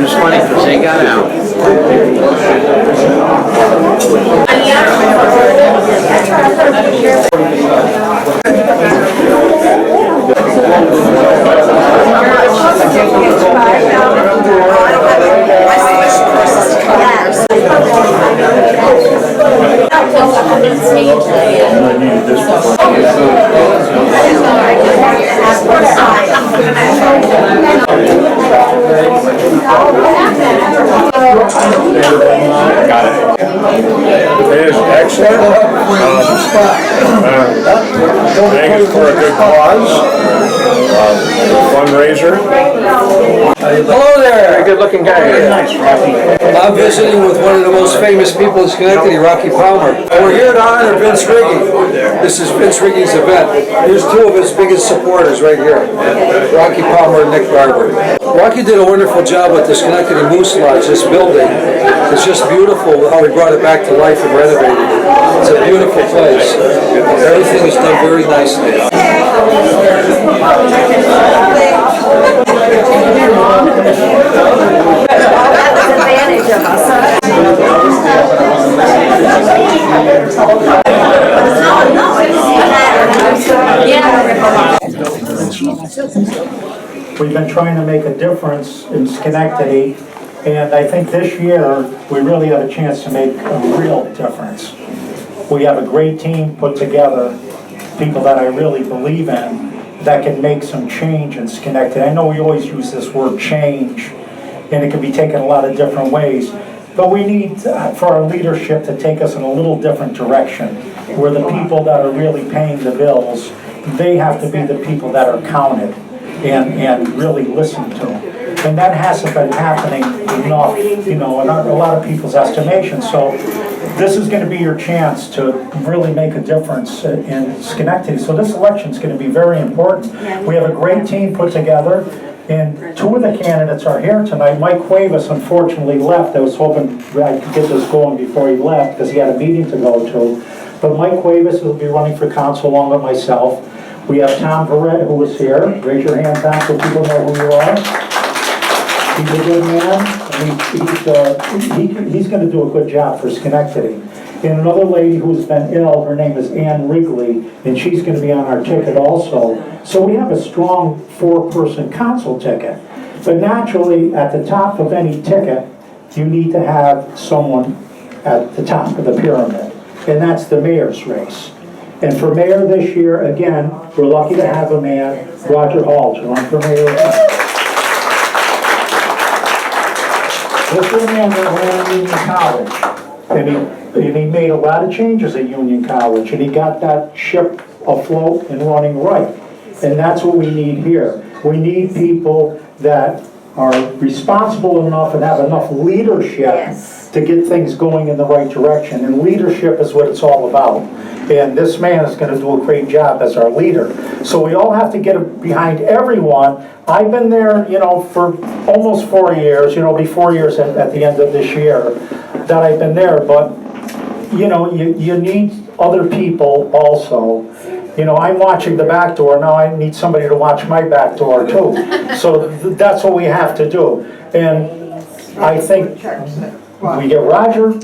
was funny because they got out. Got it. It is excellent. I think it's for a good cause. Fundraiser. Hello there. Good looking guy. I'm visiting with one of the most famous people in Schenectady, Rocky Palmer. We're here to honor Vince Riggi. This is Vince Riggi's event. Here's two of his biggest supporters right here, Rocky Palmer and Nick Barber. Rocky did a wonderful job with the Schenectady Moose Lodge, this building. It's just beautiful how he brought it back to life and renovated it. It's a beautiful place. Everything is done very nicely. We've been trying to make a difference in Schenectady, and I think this year we really have a chance to make a real difference. We have a great team put together, people that I really believe in, that can make some change in Schenectady. I know we always use this word change, and it can be taken a lot of different ways, but we need for our leadership to take us in a little different direction, where the people that are really paying the bills, they have to be the people that are counted and really listened to. And that hasn't been happening enough, in a lot of people's estimations. So this is going to be your chance to really make a difference in Schenectady. So this election is going to be very important. We have a great team put together, and two of the candidates are here tonight. Mike Cuevas unfortunately left. I was hoping I could get this going before he left because he had a meeting to go to. But Mike Cuevas will be running for council along with myself. We have Tom Perret, who is here. Raise your hand, Tom, so people know who you are. He's a good man. He's going to do a good job for Schenectady. And another lady who's been ill, her name is Riggi, and she's going to be on our ticket also. So we have a strong 4-person council ticket. But naturally, at the top of any ticket, you need to have someone at the top of the pyramid. And that's the mayor's race. And for mayor this year, again, we're lucky to have a man, Roger Hall, to run for mayor. This is a man that ran Union College, and he made a lot of changes at Union College, and he got that ship afloat and running right. And that's what we need here. We need people that are responsible enough and have enough leadership to get things going in the right direction. And leadership is what it's all about. And this man is going to do a great job as our leader. So we all have to get behind everyone. I've been there, for almost 4 years, be 4 years at the end of this year that I've been there. But, you need other people also. I'm watching the back door. Now I need somebody to watch my back door too. So that's what we have to do. And I think we get Roger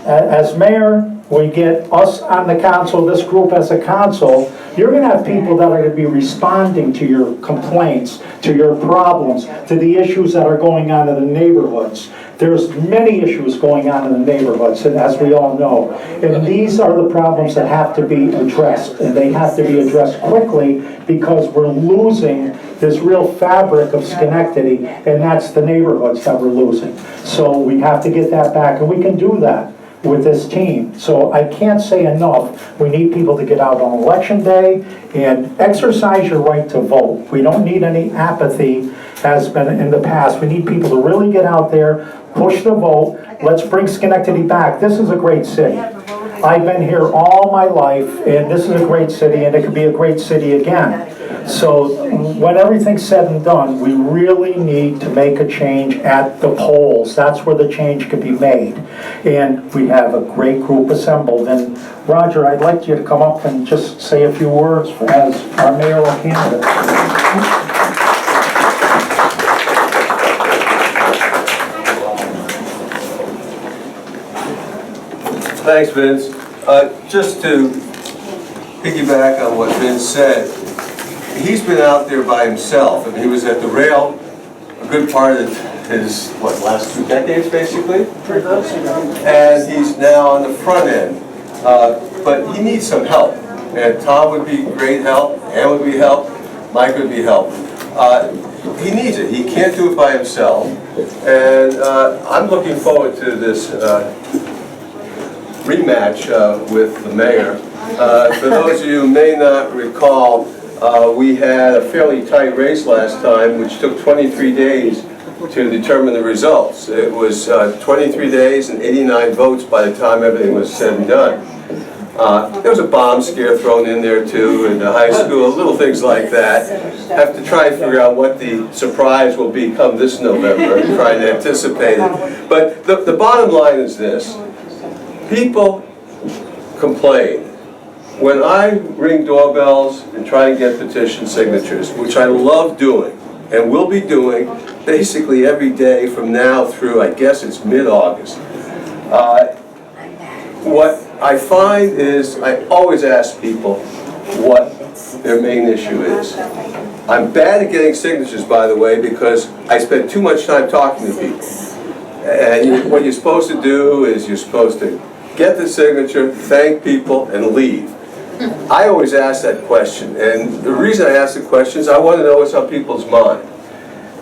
as mayor, we get us on the council, this group as a council. You're going to have people that are going to be responding to your complaints, to your problems, to the issues that are going on in the neighborhoods. There's many issues going on in the neighborhoods, and as we all know. And these are the problems that have to be addressed, and they have to be addressed quickly because we're losing this real fabric of Schenectady, and that's the neighborhoods that we're losing. So we have to get that back, and we can do that with this team. So I can't say enough. We need people to get out on election day and exercise your right to vote. We don't need any apathy as been in the past. We need people to really get out there, push the vote. Let's bring Schenectady back. This is a great city. I've been here all my life, and this is a great city, and it could be a great city again. So when everything's said and done, we really need to make a change at the polls. That's where the change could be made. And we have a great group assembled. And Roger, I'd like you to come up and just say a few words as our mayoral candidate. Thanks, Vince. Just to piggyback on what Vince said, he's been out there by himself. I mean, he was at the rail a good part of his, last 2 decades, basically? And he's now on the front end. But he needs some help. And Tom would be great help, Ann would be help, Mike would be help. He needs it. He can't do it by himself. And I'm looking forward to this rematch with the mayor. For those of you who may not recall, we had a fairly tight race last time, which took 23 days to determine the results. It was 23 days and 89 votes by the time everything was said and done. There was a bomb scare thrown in there too in the high school, little things like that. Have to try and figure out what the surprise will be come this November and try and anticipate it. But the bottom line is this. People complain. When I ring doorbells and try and get petition signatures, which I love doing and will be doing basically every day from now through, I guess it's mid-August, what I find is I always ask people what their main issue is. I'm bad at getting signatures, by the way, because I spend too much time talking to people. And what you're supposed to do is you're supposed to get the signature, thank people, and leave. I always ask that question, and the reason I ask the question is I want to know what's on people's mind.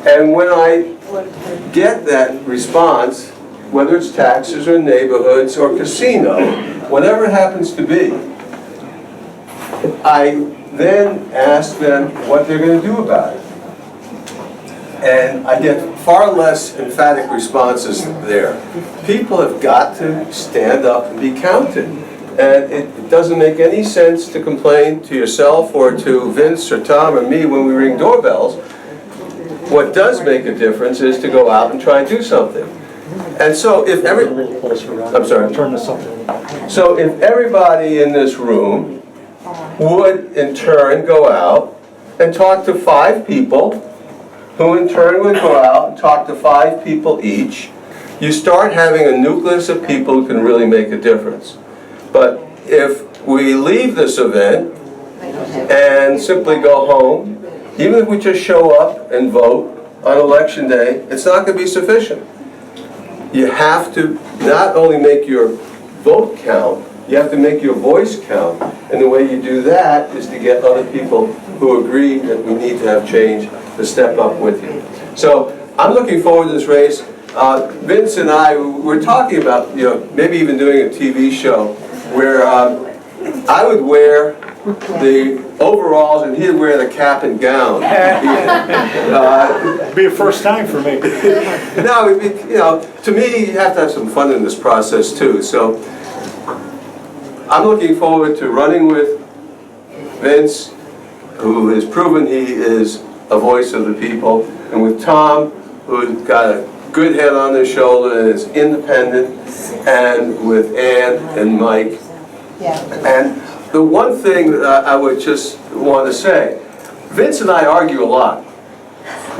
And when I get that response, whether it's taxes or neighborhoods or casino, whatever it happens to be, I then ask them what they're going to do about it. And I get far less emphatic responses there. People have got to stand up and be counted. And it doesn't make any sense to complain to yourself or to Vince or Tom or me when we ring doorbells. What does make a difference is to go out and try and do something. And so if So if everybody in this room would in turn go out and talk to 5 people, who in turn would go out and talk to 5 people each, you start having a nucleus of people who can really make a difference. But if we leave this event and simply go home, even if we just show up and vote on election day, it's not going to be sufficient. You have to not only make your vote count, you have to make your voice count. And the way you do that is to get other people who agree that we need to have change to step up with you. So I'm looking forward to this race. Vince and I were talking about, maybe even doing a TV show where I would wear the overalls and he'd wear the cap and gown. It'd be a first time for me. No, it'd be, to me, you have to have some fun in this process too. So I'm looking forward to running with Vince, who has proven he is a voice of the people, and with Tom, who's got a good head on his shoulder and is independent, and with Ann and Mike. Yeah. And the one thing that I would just want to say, Vince and I argue a lot.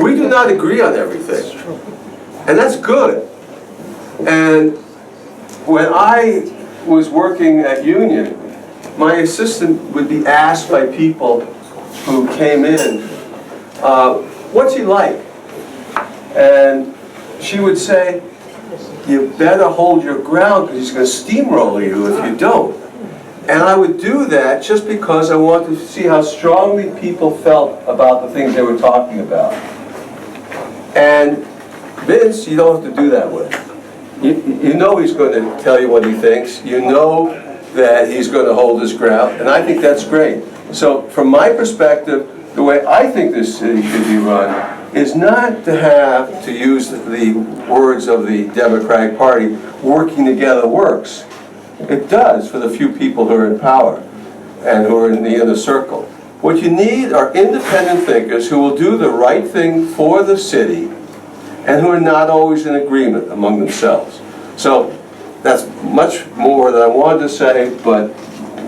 We do not agree on everything, and that's good. And when I was working at Union, my assistant would be asked by people who came in, what's he like? And she would say, you better hold your ground because he's going to steamroll you if you don't. And I would do that just because I wanted to see how strongly people felt about the things they were talking about. And Vince, you don't have to do that with. You know he's going to tell you what he thinks. You know that he's going to hold his ground. And I think that's great. So from my perspective, the way I think this city should be run is not to have to use the words of the Democratic Party, working together works. It does for the few people who are in power and who are in the inner circle. What you need are independent thinkers who will do the right thing for the city and who are not always in agreement among themselves. So that's much more than I wanted to say, but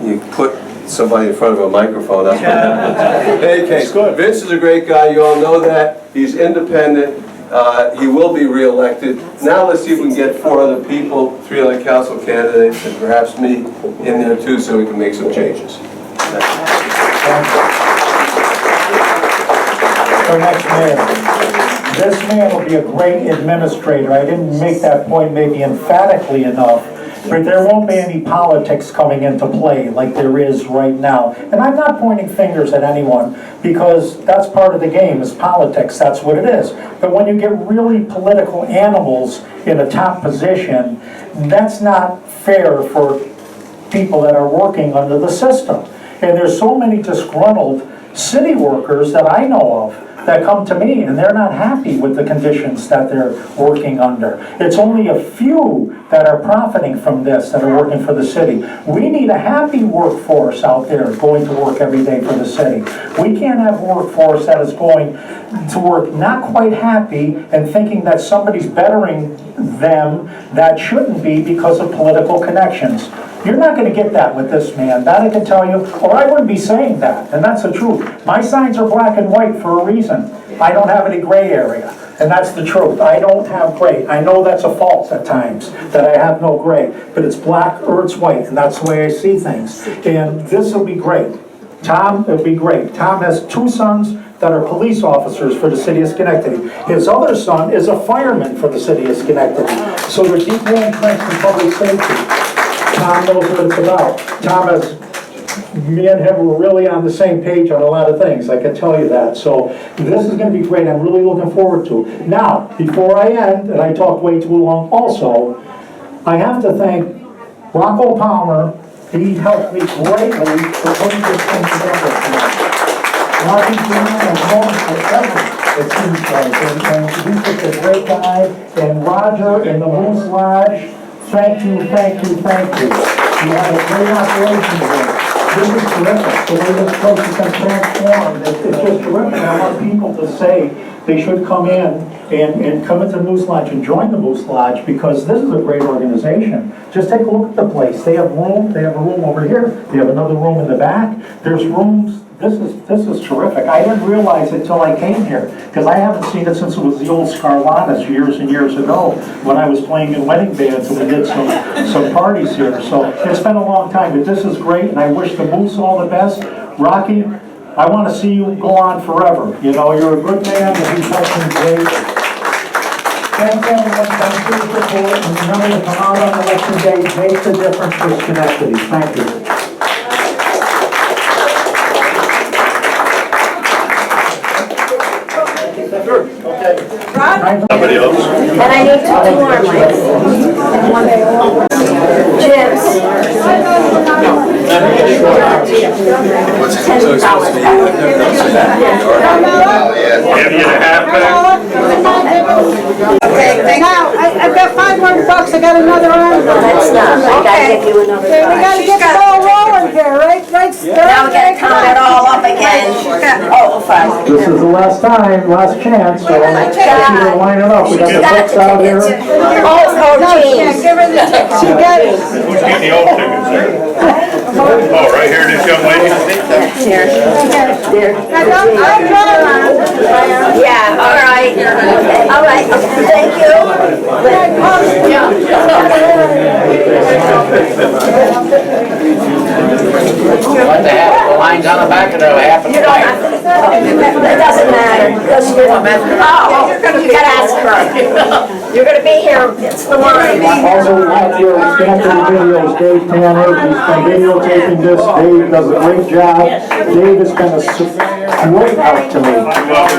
you put somebody in front of a microphone. That's what happens. In any case, Vince is a great guy. You all know that. He's independent. He will be re-elected. Now let's see if we can get 4 other people, 3 other council candidates, and perhaps me in there too, so we can make some changes. Our next mayor. This man will be a great administrator. I didn't make that point maybe emphatically enough, but there won't be any politics coming into play like there is right now. And I'm not pointing fingers at anyone, because that's part of the game, is politics, that's what it is. But when you get really political animals in a top position, that's not fair for people that are working under the system. And there's so many disgruntled city workers that I know of that come to me and they're not happy with the conditions that they're working under. It's only a few that are profiting from this, that are working for the city. We need a happy workforce out there going to work every day for the city. We can't have a workforce that is going to work not quite happy and thinking that somebody's bettering them that shouldn't be because of political connections. You're not going to get that with this man, that I can tell you, or I wouldn't be saying that, and that's the truth. My signs are black and white for a reason. I don't have any gray area, and that's the truth. I don't have gray. I know that's a fault at times, that I have no gray, but it's black or it's white, and that's the way I see things. And this will be great. Tom, it'll be great. Tom has 2 sons that are police officers for the city of Schenectady. His other son is a fireman for the city of Schenectady. So they're deeply entrenched in public safety. Tom knows what it's about. Tom has, me and him were really on the same page on a lot of things, I can tell you that. So this is going to be great, I'm really looking forward to it. Now, before I end, and I talked way too long also, I have to thank Rocco Palmer. He helped me greatly for putting this thing together. Rocky's been on home forever, it seems like, and he's just a great guy. And Roger in the Moose Lodge, thank you, thank you, thank you. You had a great operation here. This is terrific. The way this place has been transformed, it's just terrific. I want people to say they should come in and come into the Moose Lodge and join the Moose Lodge, because this is a great organization. Just take a look at the place. They have room. They have a room over here. They have another room in the back. There's rooms. This is terrific. I didn't realize it till I came here, because I haven't seen it since it was the old Scarlatta's years and years ago, when I was playing in wedding bands and we did some parties here. So it's been a long time, but this is great, and I wish the Moose all the best. Rocky, I want to see you go on forever. You know, you're a good man, and you've helped me great. Thanks everyone, thanks for your support, and remember to come out on election day, make the difference for Schenectady. Thank you. Somebody else. And I need 2 more mics. Chips. Give you a half back. Okay, now, I've got $500, I got another one. That's not, I gotta give you another Okay, we gotta get the ball rolling here, right? Now we gotta count it all up again. Oh, fine. This is the last time, last chance, so let's line it up. We got the books out here. Oh, No, geez. yeah, give her the tickets, you got it. Who's getting the old tickets there? Oh, right here, this young lady? Here. I'm drawing. Yeah, all right. All right, thank you. What the heck, the line's on the back of the half of the You don't line. have to, it doesn't matter, because you're, oh, you gotta ask her. You're gonna be here, it's the line. Also, we have your Schenectady videos, Dave Tanner, he's been videotaping this. Dave does a great job. Dave has been a great help to me,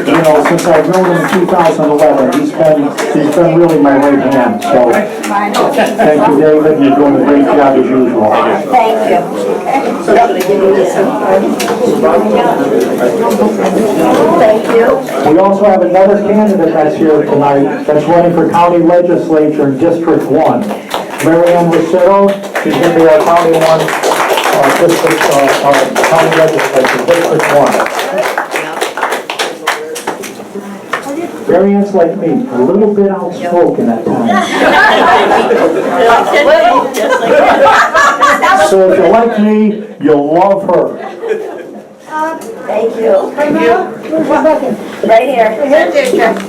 you know, since I've known him in 2011. He's been really my right hand, so thank you, David, you're doing a great job as usual. Thank you. Thank you. We also have another candidate that's here tonight that's running for county legislature in District 1. Mary Ann Rossetto, she's going to be our county county legislature, District 1. Mary Ann's like me, a little bit outspoken at times. So if you like me, you'll love her. Thank you. Where's your bucket? Right here.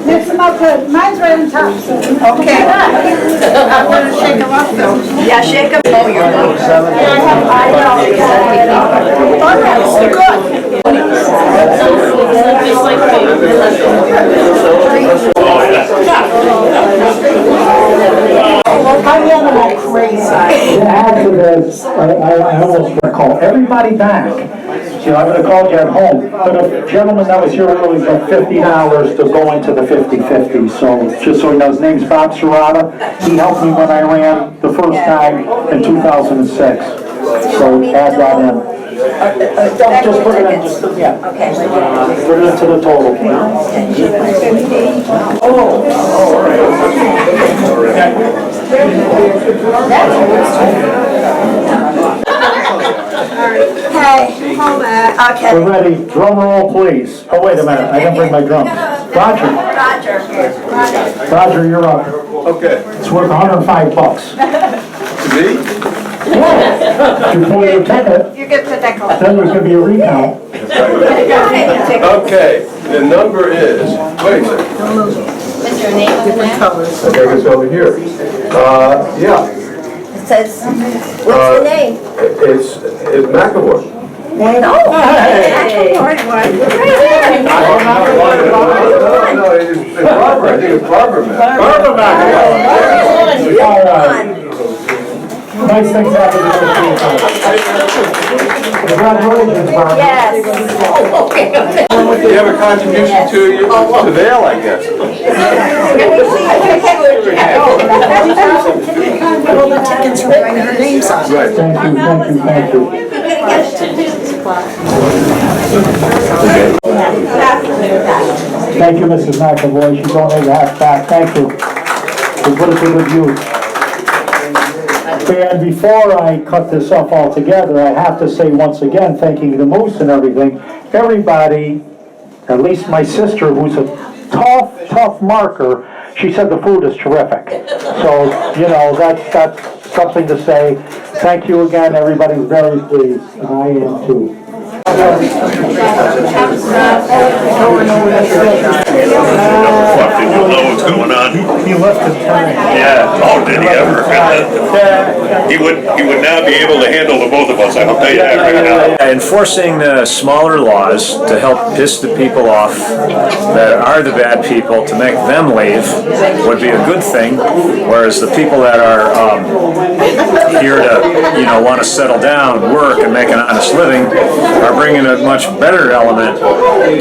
Mix them up good. Mine's right on top. Okay. I'm gonna shake them up though. Yeah, shake them. Oh, you're good. To add to this, I almost want to call everybody back. You know, I'm gonna call you at home, but a gentleman that was here earlier got $50 to go into the 50/50. So, just so you know, his name's Bob Serrata. He helped me when I ran the first time in 2006. So add that in. Don't just put it in, just, yeah. Okay. Put it into the total. Hey, hold on. Okay. We're ready. Drum roll, please. Oh, wait a minute. I didn't bring my drum. Roger. Roger. Roger, you're up. Okay. It's worth $105. Me? If you pull your ticket, You get the nickel. then there's gonna be a recount. Okay, the number is, wait a second. Is your name on that? I think it's over here. Yeah, It says, what's the name? it's McAvoy. No. Actually, No, it's Barbara, I think it's Barbara McAvoy. Barbara All right. Nice things happen to you. Congratulations, Barbara. Yes. You have a contribution to Vail, I guess. All the tickets written, her name's on. Right. Thank you. Thank you, Mrs. McAvoy. She donated half back. Thank you. We put it to good use. And before I cut this up altogether, I have to say once again, thanking the Moose and everything, everybody, at least my sister, who's a tough marker, she said the food is terrific. So, you know, that's something to say. Thank you again, everybody's very pleased, and I am too. Fuck, did you know what's going on? He left his time. Yeah, oh, did he ever? He would not be able to handle the both of us, I'll tell you that right now. Enforcing the smaller laws to help piss the people off that are the bad people, to make them leave, would be a good thing, whereas the people that are here to, you know, want to settle down, work, and make an honest living, are bringing a much better element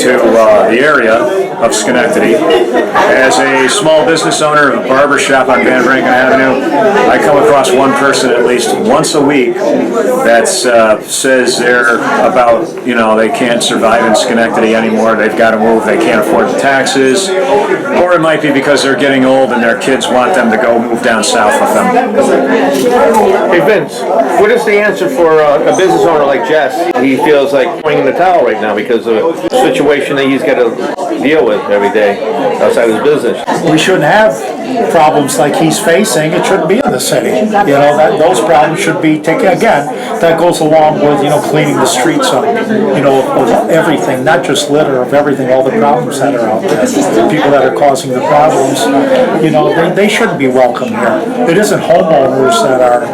to the area of Schenectady. As a small business owner of a barber shop on Van Branken Avenue, I come across one person at least once a week that says they're about, you know, they can't survive in Schenectady anymore, they've got to move, they can't afford the taxes, or it might be because they're getting old and their kids want them to go move down south with them. Hey Vince, what is the answer for a business owner like Jess? He feels like throwing in the towel right now because of the situation that he's got to deal with every day outside his business. We shouldn't have problems like he's facing. It shouldn't be in the city. You know, those problems should be taken, again, that goes along with, you know, cleaning the streets up, you know, of everything, not just litter, of everything, all the problems that are out there. The people that are causing the problems, you know, they shouldn't be welcome here. It isn't homeowners that are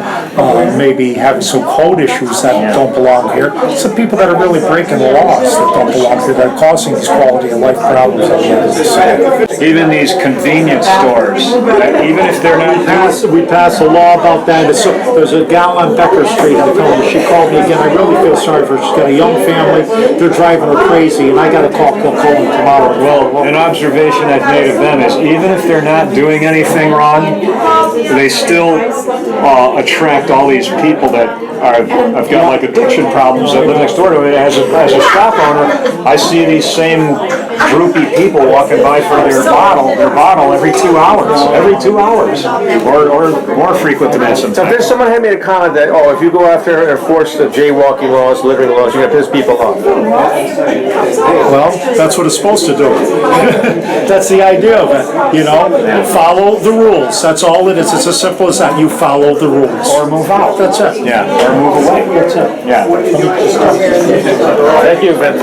maybe having some code issues that don't belong here. It's the people that are really breaking the laws that don't belong here, that are causing these quality of life problems at the end of the city. Even these convenience stores, even if they're not We passed a law about that. There's a gal on Becker Street, I told her, she called me again, I really feel sorry for her. She's got a young family, they're driving her crazy, and I gotta call Kilcolin tomorrow. Well, an observation I've made of them is even if they're not doing anything wrong, they still attract all these people that have got like addiction problems that live next door to it. As a shop owner, I see these same droopy people walking by for their bottle every 2 hours. every 2 hours, or more frequent than that So if sometimes. there's someone had made a comment that, oh, if you go after and enforce the jaywalking laws, littering laws, you're gonna piss people off. Well, that's what it's supposed to do. That's the idea of it, you know? Follow the rules, that's all it is, it's as simple as that, you follow the rules. Or move out. That's it. Yeah, or move away. That's it. Yeah. Thank you, Vince.